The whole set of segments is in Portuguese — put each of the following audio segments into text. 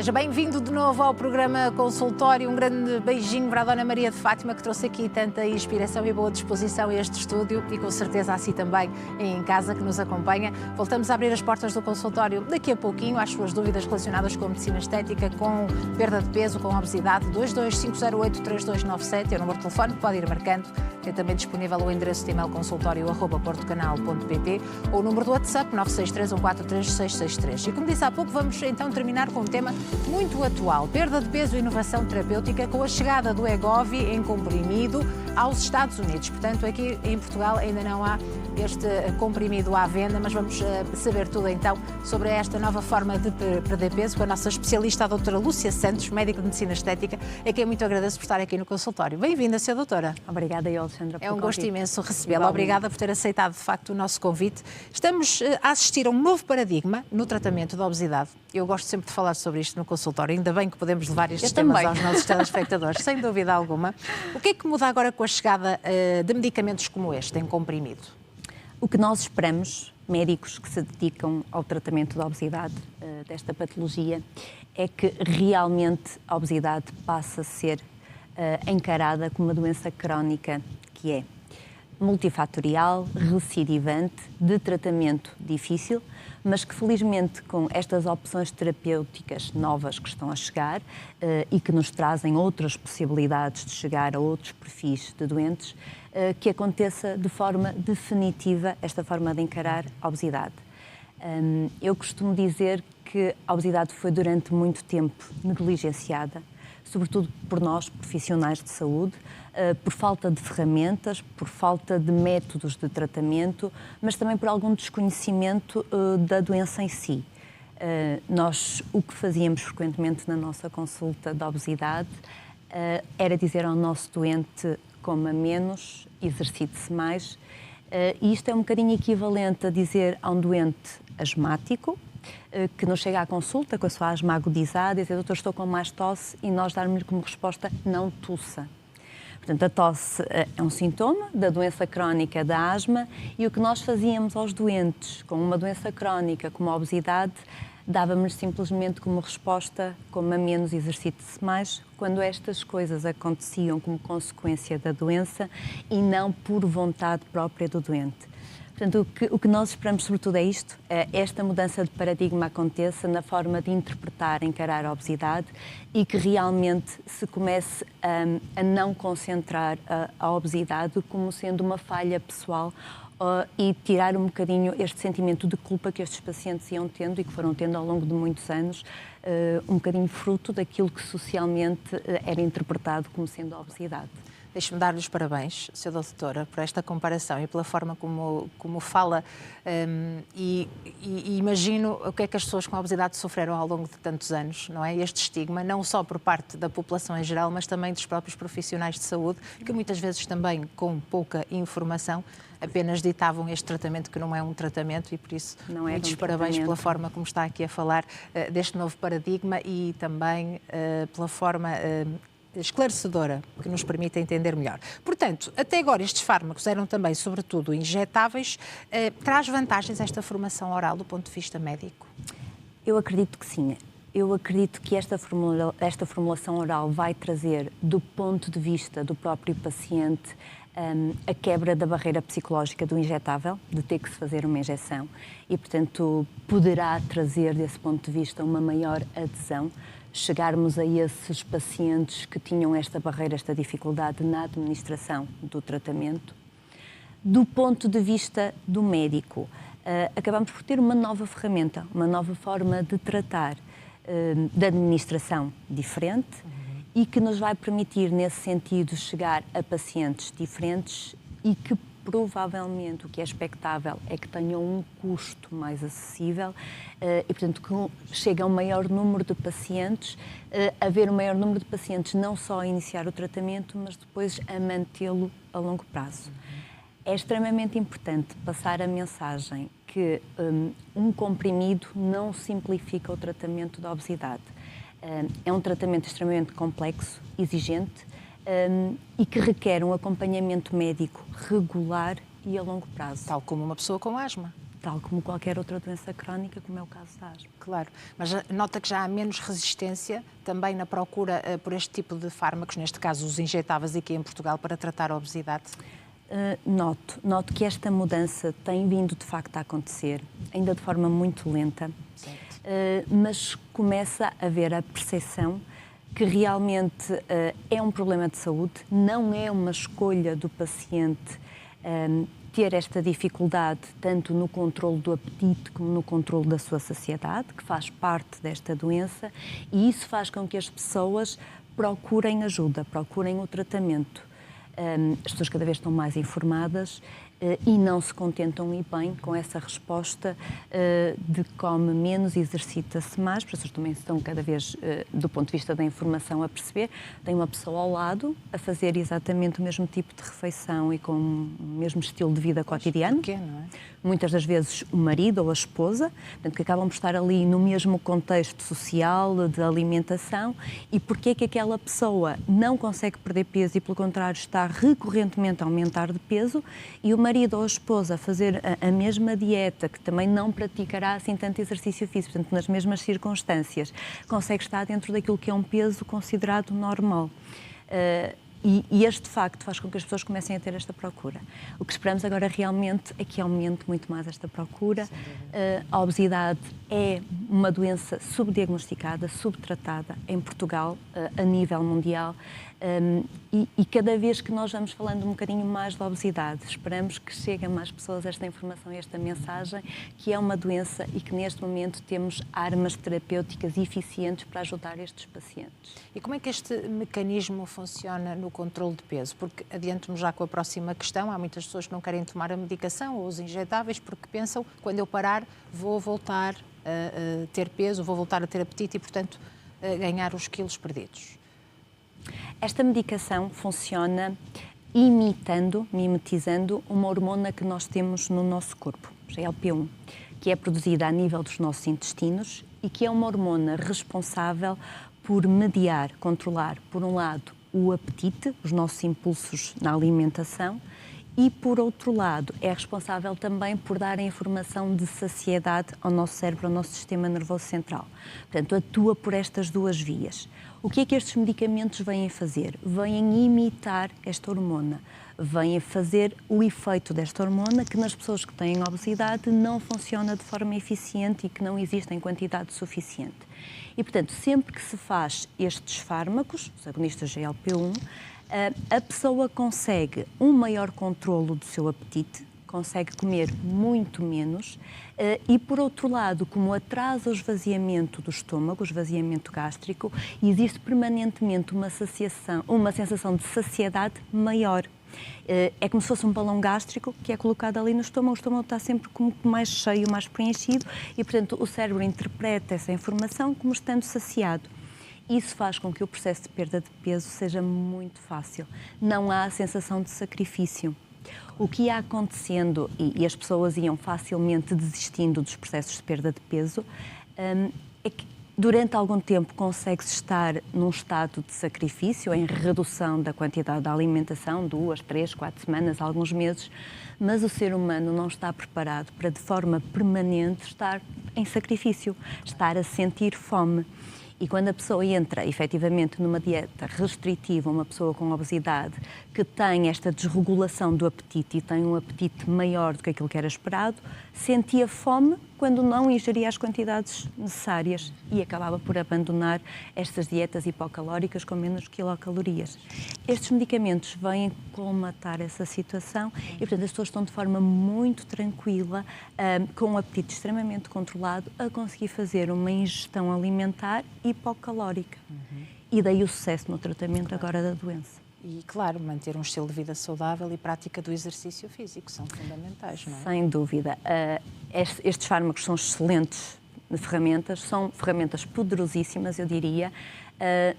Seja bem-vindo de novo ao programa Consultório. Um grande beijinho para a Dona Maria de Fátima, que trouxe aqui tanta inspiração e boa disposição a este estúdio e com certeza assim também em casa que nos acompanha. Voltamos a abrir as portas do consultório daqui a pouquinho às suas dúvidas relacionadas com a medicina estética, com perda de peso, com obesidade. 225083297 é o número de telefone que pode ir marcando. É também disponível o endereço de e-mail consultório@portocanal.pt ou o número do WhatsApp 963143663. E como disse há pouco, vamos então terminar com um tema muito atual: perda de peso e inovação terapêutica, com a chegada do Wegovy em comprimido aos Estados Unidos. Portanto, aqui em Portugal ainda não há este comprimido à venda, mas vamos saber tudo então sobre esta nova forma de perder peso com a nossa especialista, a doutora Lúcia Santos, médica de medicina estética, a quem eu muito agradeço por estar aqui no consultório. Bem-vinda, Sra. Doutora. Obrigada, Alexandra. É um gosto imenso recebê-la. Obrigada por ter aceitado, de facto, o nosso convite. Estamos a assistir a um novo paradigma no tratamento da obesidade. Eu gosto sempre de falar sobre isto no consultório, ainda bem que podemos levar estes temas aos nossos telespectadores, sem dúvida alguma. O que é que muda agora com a chegada de medicamentos como este, em comprimido? O que nós esperamos, médicos que se dedicam ao tratamento da obesidade, desta patologia, é que realmente a obesidade passe a ser encarada como uma doença crónica, que é multifatorial, recidivante, de tratamento difícil, mas que felizmente com estas opções terapêuticas novas que estão a chegar e que nos trazem outras possibilidades de chegar a outros perfis de doentes, que aconteça de forma definitiva esta forma de encarar a obesidade. Eu costumo dizer que a obesidade foi durante muito tempo negligenciada, sobretudo por nós, profissionais de saúde, por falta de ferramentas, por falta de métodos de tratamento, mas também por algum desconhecimento da doença em si. Nós, o que fazíamos frequentemente na nossa consulta de obesidade era dizer ao nosso doente: coma menos, exercite-se mais, e isto é um bocadinho equivalente a dizer a um doente asmático, que nos chega à consulta com a sua asma agudizada e dizer: doutor, estou com mais tosse, e nós darmos-lhe como resposta: não tussa. Portanto, a tosse é um sintoma da doença crónica da asma, e o que nós fazíamos aos doentes com uma doença crónica como a obesidade, dávamos simplesmente como resposta: coma menos, exercite-se mais, quando estas coisas aconteciam como consequência da doença e não por vontade própria do doente. Portanto, o que nós esperamos sobretudo é isto, esta mudança de paradigma aconteça na forma de interpretar, encarar a obesidade, e que realmente se comece a não concentrar a obesidade como sendo uma falha pessoal e tirar um bocadinho este sentimento de culpa que estes pacientes iam tendo e que foram tendo ao longo de muitos anos, um bocadinho fruto daquilo que socialmente era interpretado como sendo a obesidade. Deixe-me dar-lhe os parabéns, Sra. Doutora, por esta comparação e pela forma como fala, e imagino o que é que as pessoas com obesidade sofreram ao longo de tantos anos, não é? Este estigma, não só por parte da população em geral, mas também dos próprios profissionais de saúde, que muitas vezes também, com pouca informação, apenas ditavam este tratamento que não é um tratamento, e por isso muitos parabéns pela forma como está aqui a falar deste novo paradigma e também pela forma esclarecedora, que nos permite entender melhor. Portanto, até agora estes fármacos eram também, sobretudo, injetáveis. Traz vantagens esta formação oral do ponto de vista médico? Eu acredito que sim. Eu acredito que esta formulação oral vai trazer, do ponto de vista do próprio paciente, a quebra da barreira psicológica do injetável, de ter que se fazer uma injeção, e, portanto, poderá trazer, desse ponto de vista, uma maior adesão, chegarmos a esses pacientes que tinham esta barreira, esta dificuldade na administração do tratamento. Do ponto de vista do médico, acabamos por ter uma nova ferramenta, uma nova forma de tratar, de administração diferente, e que nos vai permitir, nesse sentido, chegar a pacientes diferentes e que provavelmente o que é expectável é que tenham um custo mais acessível e, portanto, que chega a um maior número de pacientes, haver um maior número de pacientes não só a iniciar o tratamento, mas depois a mantê-lo a longo prazo. É extremamente importante passar a mensagem que um comprimido não simplifica o tratamento da obesidade. É um tratamento extremamente complexo, exigente, e que requer um acompanhamento médico regular e a longo prazo. Tal como uma pessoa com asma. tal como qualquer outra doença crónica, como é o caso da asma. Claro, mas nota que já há menos resistência também na procura por este tipo de fármacos, neste caso os injetáveis aqui em Portugal, para tratar a obesidade? Noto que esta mudança tem vindo de facto a acontecer, ainda de forma muito lenta, mas começa a haver a percepção que realmente é um problema de saúde, não é uma escolha do paciente ter esta dificuldade tanto no controle do apetite como no controle da sua saciedade, que faz parte desta doença, e isso faz com que as pessoas procurem ajuda, procurem o tratamento. As pessoas cada vez estão mais informadas e não se contentam e bem com essa resposta de come menos, exercita-se mais. As pessoas também estão cada vez, do ponto de vista da informação, a perceber. Tem uma pessoa ao lado a fazer exatamente o mesmo tipo de refeição e com o mesmo estilo de vida cotidiano. Porquê, não é? Muitas das vezes o marido ou a esposa, portanto, que acabam por estar ali no mesmo contexto social, de alimentação, e porque é que aquela pessoa não consegue perder peso e, pelo contrário, está recorrentemente a aumentar de peso, e o marido ou a esposa a fazer a mesma dieta, que também não praticará assim tanto exercício físico, portanto, nas mesmas circunstâncias, consegue estar dentro daquilo que é um peso considerado normal. E este facto faz com que as pessoas comecem a ter esta procura. O que esperamos agora realmente é que aumente muito mais esta procura. A obesidade é uma doença subdiagnosticada, subtratada em Portugal, a nível mundial. E cada vez que nós vamos falando um bocadinho mais da obesidade, esperamos que chegue a mais pessoas esta informação e esta mensagem, que é uma doença e que neste momento temos armas terapêuticas eficientes para ajudar estes pacientes. E como é que este mecanismo funciona no controle de peso? Porque adianto-me já com a próxima questão, há muitas pessoas que não querem tomar a medicação ou os injetáveis porque pensam, quando eu parar, vou voltar a ter peso, vou voltar a ter apetite e, portanto, ganhar os quilos perdidos. Esta medicação funciona mimetizando uma hormona que nós temos no nosso corpo, a GLP-1, que é produzida a nível dos nossos intestinos e que é uma hormona responsável por mediar, controlar, por um lado, o apetite, os nossos impulsos na alimentação, e, por outro lado, é responsável também por dar a informação de saciedade ao nosso cérebro, ao nosso sistema nervoso central. Portanto, atua por estas duas vias. O que é que estes medicamentos vêm fazer? Vêm imitar esta hormona, vêm fazer o efeito desta hormona que nas pessoas que têm obesidade não funciona de forma eficiente e que não existe em quantidade suficiente. E, portanto, sempre que se faz estes fármacos, os agonistas GLP-1, a pessoa consegue um maior controlo do seu apetite, consegue comer muito menos e, por outro lado, como atrasa o esvaziamento do estômago, o esvaziamento gástrico, existe permanentemente uma sensação de saciedade maior. É como se fosse um balão gástrico que é colocado ali no estômago, o estômago está sempre como mais cheio, mais preenchido e, portanto, o cérebro interpreta essa informação como estando saciado. Isso faz com que o processo de perda de peso seja muito fácil. Não há a sensação de sacrifício. O que ia acontecendo, e as pessoas iam facilmente desistindo dos processos de perda de peso, é que durante algum tempo consegue-se estar num estado de sacrifício, em redução da quantidade da alimentação, 2, 3, 4 semanas, alguns meses, mas o ser humano não está preparado para, de forma permanente, estar em sacrifício, estar a sentir fome. E quando a pessoa entra, efetivamente, numa dieta restritiva, uma pessoa com obesidade, que tem esta desregulação do apetite e tem um apetite maior do que aquilo que era esperado, sentia fome quando não ingeria as quantidades necessárias e acabava por abandonar estas dietas hipocalóricas com menos quilocalorias. Estes medicamentos vêm colmatar essa situação e, portanto, as pessoas estão de forma muito tranquila, com um apetite extremamente controlado, a conseguir fazer uma ingestão alimentar hipocalórica. E daí o sucesso no tratamento agora da doença. E, claro, manter um estilo de vida saudável e prática do exercício físico são fundamentais, não é? Sem dúvida. Estes fármacos são excelentes ferramentas, são ferramentas poderosíssimas, eu diria,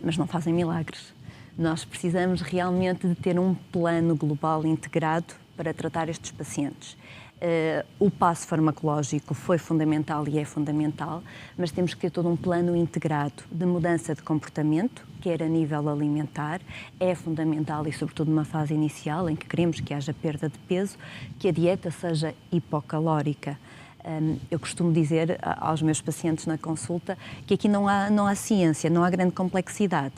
mas não fazem milagres. Nós precisamos realmente de ter um plano global integrado para tratar estes pacientes. O passo farmacológico foi fundamental e é fundamental, mas temos que ter todo um plano integrado de mudança de comportamento, quer a nível alimentar, é fundamental e sobretudo numa fase inicial em que queremos que haja perda de peso, que a dieta seja hipocalórica. Eu costumo dizer aos meus pacientes na consulta que aqui não há ciência, não há grande complexidade.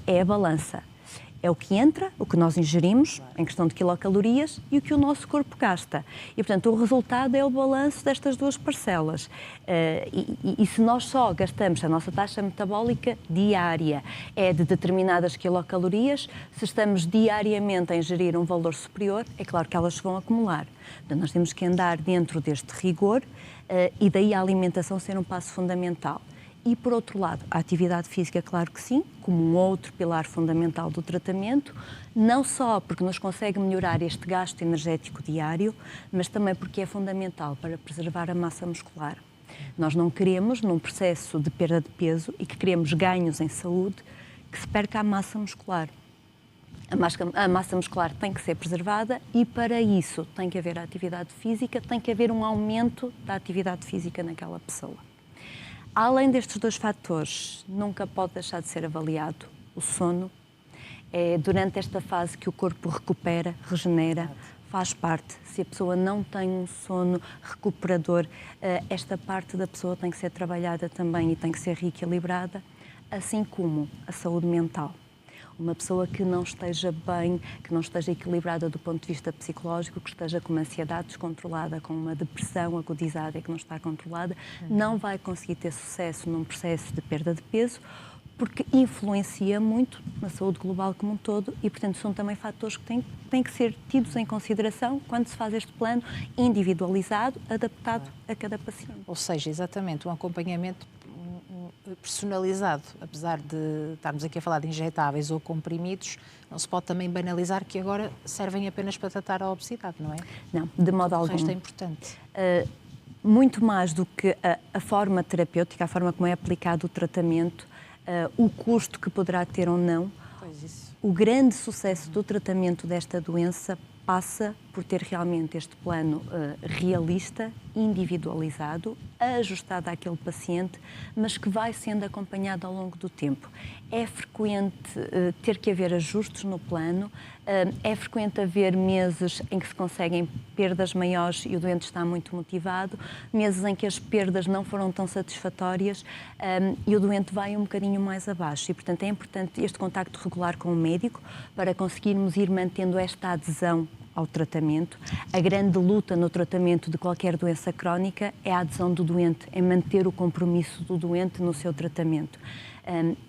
É a balança. É o que entra, o que nós ingerimos, em questão de quilocalorias, e o que o nosso corpo gasta. E, portanto, o resultado é o balanço destas duas parcelas. E se nós só gastamos a nossa taxa metabólica diária é de determinadas quilocalorias, se estamos diariamente a ingerir um valor superior, é claro que elas se vão acumular. Portanto, nós temos que andar dentro deste rigor e daí a alimentação ser um passo fundamental. E, por outro lado, a atividade física, claro que sim, como um outro pilar fundamental do tratamento, não só porque nos consegue melhorar este gasto energético diário, mas também porque é fundamental para preservar a massa muscular. Nós não queremos, num processo de perda de peso e que queremos ganhos em saúde, que se perca a massa muscular. A massa muscular tem que ser preservada e, para isso, tem que haver atividade física, tem que haver um aumento da atividade física naquela pessoa. Além destes dois fatores, nunca pode deixar de ser avaliado o sono. É durante esta fase que o corpo recupera, regenera, faz parte. Se a pessoa não tem um sono recuperador, esta parte da pessoa tem que ser trabalhada também e tem que ser reequilibrada, assim como a saúde mental. Uma pessoa que não esteja bem, que não esteja equilibrada do ponto de vista psicológico, que esteja com uma ansiedade descontrolada, com uma depressão agudizada e que não está controlada, não vai conseguir ter sucesso num processo de perda de peso, porque influencia muito na saúde global como um todo e, portanto, são também fatores que têm que ser tidos em consideração quando se faz este plano individualizado, adaptado a cada paciente. Ou seja, exatamente, um acompanhamento personalizado. Apesar de estarmos aqui a falar de injetáveis ou comprimidos, não se pode também banalizar que agora servem apenas para tratar a obesidade, não é? Não, de modo algum. O resto é importante. Muito mais do que a forma terapêutica, a forma como é aplicado o tratamento, o custo que poderá ter ou não, o grande sucesso do tratamento desta doença passa por ter realmente este plano realista, individualizado, ajustado àquele paciente, mas que vai sendo acompanhado ao longo do tempo. É frequente ter que haver ajustes no plano, é frequente haver meses em que se conseguem perdas maiores e o doente está muito motivado, meses em que as perdas não foram tão satisfatórias e o doente vai um bocadinho mais abaixo. E, portanto, é importante este contacto regular com o médico para conseguirmos ir mantendo esta adesão ao tratamento. A grande luta no tratamento de qualquer doença crónica é a adesão do doente, é manter o compromisso do doente no seu tratamento.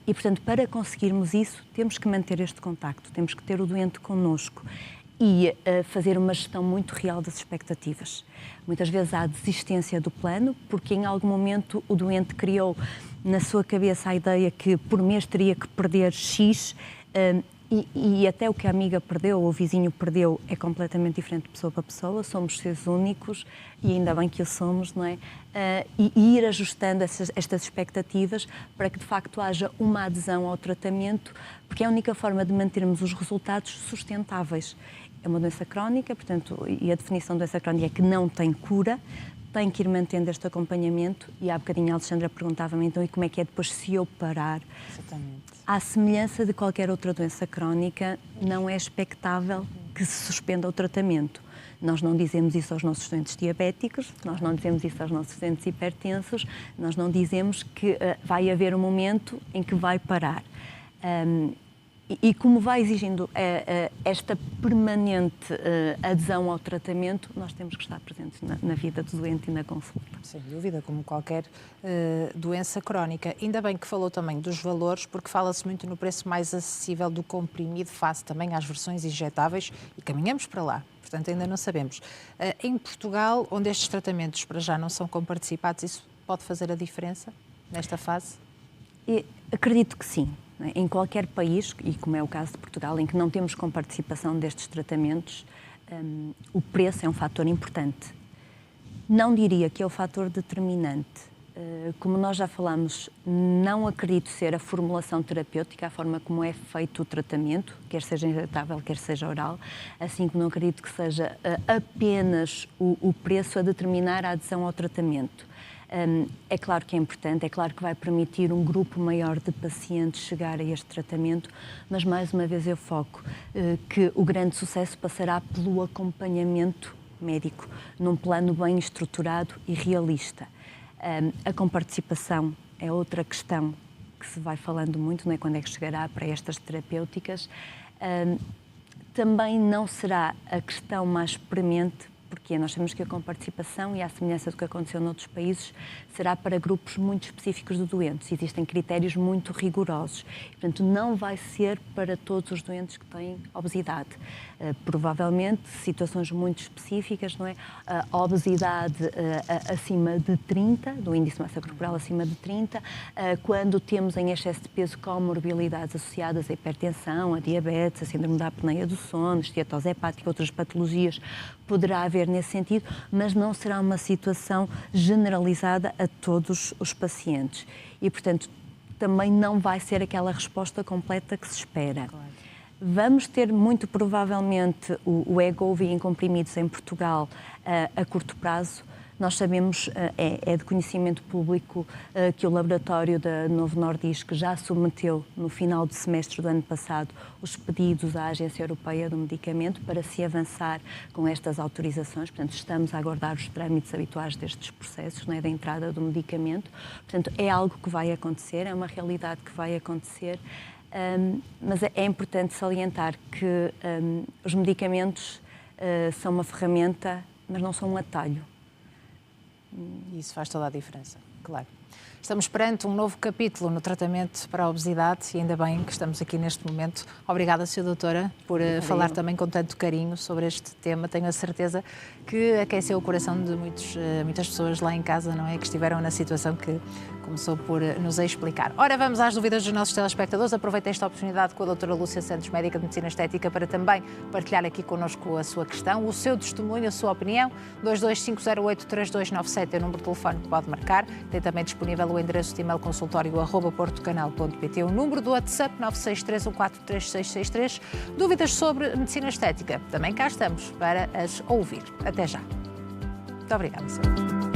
E, portanto, para conseguirmos isso, temos que manter este contacto, temos que ter o doente connosco e fazer uma gestão muito real das expectativas. Muitas vezes há a desistência do plano, porque em algum momento o doente criou na sua cabeça a ideia que por mês teria que perder X, e até o que a amiga perdeu ou o vizinho perdeu é completamente diferente de pessoa para pessoa, somos seres únicos e ainda bem que o somos, não é? E ir ajustando estas expectativas para que de facto haja uma adesão ao tratamento, porque é a única forma de mantermos os resultados sustentáveis. É uma doença crónica, portanto, e a definição de doença crónica é que não tem cura, tem que ir mantendo este acompanhamento e há bocadinho a Alexandra perguntava-me então e como é que é depois se eu parar? Exatamente. À semelhança de qualquer outra doença crónica, não é expectável que se suspenda o tratamento. Nós não dizemos isso aos nossos doentes diabéticos, nós não dizemos isso aos nossos doentes hipertensos, nós não dizemos que vai haver um momento em que vai parar. E como vai exigindo esta permanente adesão ao tratamento, nós temos que estar presentes na vida do doente e na consulta. Sem dúvida, como qualquer doença crónica. Ainda bem que falou também dos valores, porque fala-se muito no preço mais acessível do comprimido face também às versões injetáveis e caminhamos para lá. Portanto, ainda não sabemos. Em Portugal, onde estes tratamentos para já não são comparticipados, isso pode fazer a diferença nesta fase? Acredito que sim. Em qualquer país, e como é o caso de Portugal, em que não temos comparticipação destes tratamentos, o preço é um fator importante. Não diria que é o fator determinante. Como nós já falamos, não acredito ser a formulação terapêutica, a forma como é feito o tratamento, quer seja injetável, quer seja oral, assim como não acredito que seja apenas o preço a determinar a adesão ao tratamento. É claro que é importante, é claro que vai permitir um grupo maior de pacientes chegar a este tratamento, mas mais uma vez eu foco que o grande sucesso passará pelo acompanhamento médico num plano bem estruturado e realista. A comparticipação é outra questão que se vai falando muito, não é? Quando é que chegará para estas terapêuticas. Também não será a questão mais premente, porque nós sabemos que a comparticipação, e à semelhança do que aconteceu noutros países, será para grupos muito específicos de doentes. Existem critérios muito rigorosos. Portanto, não vai ser para todos os doentes que têm obesidade. Provavelmente, situações muito específicas, não é? A obesidade acima de 30, do índice de massa corporal acima de 30, quando temos em excesso de peso comorbilidades associadas à hipertensão, a diabetes, a síndrome da apneia do sono, esteatose hepática, outras patologias, poderá haver nesse sentido, mas não será uma situação generalizada a todos os pacientes. E, portanto, também não vai ser aquela resposta completa que se espera. Claro. Vamos ter, muito provavelmente, o Wegovy em comprimidos em Portugal a curto prazo. Nós sabemos, é de conhecimento público, que o laboratório da Novo Nordisk já submeteu, no final do semestre do ano passado, os pedidos à Agência Europeia do Medicamento para se avançar com estas autorizações. Portanto, estamos a aguardar os trâmites habituais destes processos, não é, da entrada do medicamento. Portanto, é algo que vai acontecer, é uma realidade que vai acontecer. Mas é importante salientar que os medicamentos são uma ferramenta, mas não são um atalho. Isso faz toda a diferença, claro. Estamos perante um novo capítulo no tratamento para a obesidade e ainda bem que estamos aqui neste momento. Obrigada, Sra. Doutora, por falar também com tanto carinho sobre este tema. Tenho a certeza que aqueceu o coração de muitas pessoas lá em casa, não é? Que estiveram na situação que começou por nos explicar. Ora, vamos às dúvidas dos nossos telespectadores. Aproveito esta oportunidade com a doutora Lúcia Santos, médica de Medicina Estética, para também partilhar aqui connosco a sua questão, o seu testemunho, a sua opinião. 22508-3297 é o número de telefone que pode marcar. Tem também disponível o endereço de e-mail consultório@portocanal.pt, o número do WhatsApp 963143663. Dúvidas sobre medicina estética? Também cá estamos para as ouvir. Até já. Muito obrigada, senhora.